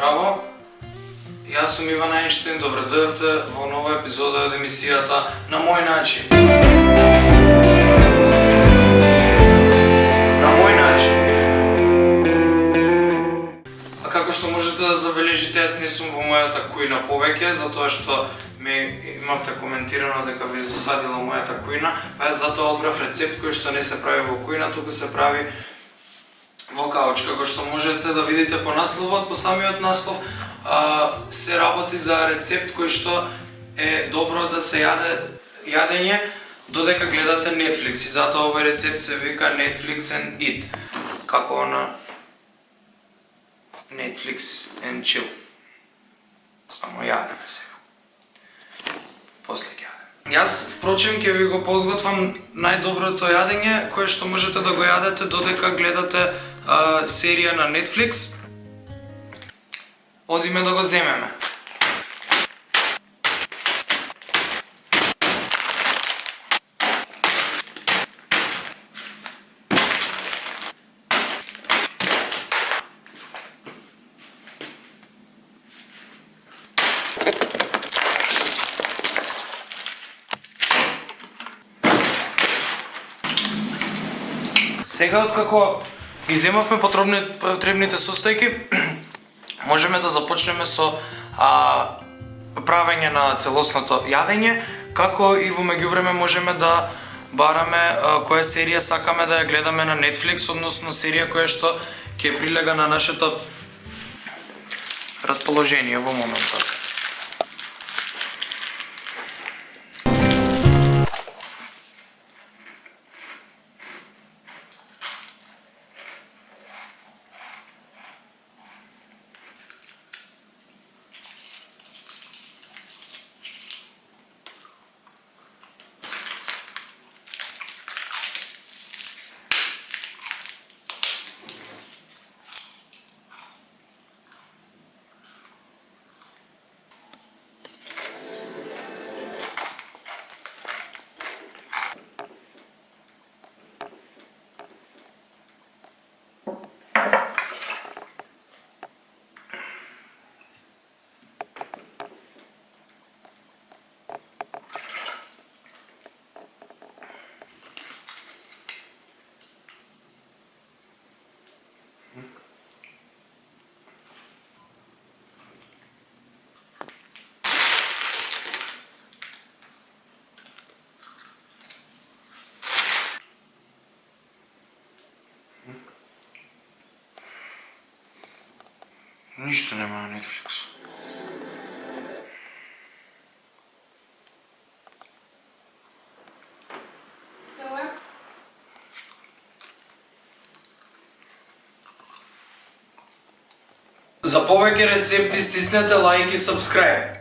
Здраво, јас сум Иван Ајнштейн, добре дојдовте во нова епизода од емисијата На мој начин. На мој начин. А како што можете да забележите, јас не сум во мојата кујна повеќе, затоа што имавте коментирано дека ви издосадила мојата кујна, па јас затоа одбрав рецепт кој што не се прави во кујна, туку се прави во кауч. Како што можете да видите по насловот, по самиот наслов, се работи за рецепт кој што е добро да се јадење додека гледате Netflix, и затоа овој рецепт се вика Netflix and Eat, како на Netflix and Chill. Само јадеме сега. После ќе јадеме. Јас, впрочем, ќе ви го подготвам најдоброто јадење кое што можете да го јадете додека гледате серија на Netflix. Одиме да го земеме. Сега, откако ги земавме потребните состојки, можеме да започнеме со правење на целосното јадење, како и во меѓувреме можеме да бараме која серија сакаме да ја гледаме на Netflix, односно серија која што ќе прилега на нашето расположение во моментот. Ништо нема на Netflix. За повеќе рецепти стиснете лајк и сабскрајб.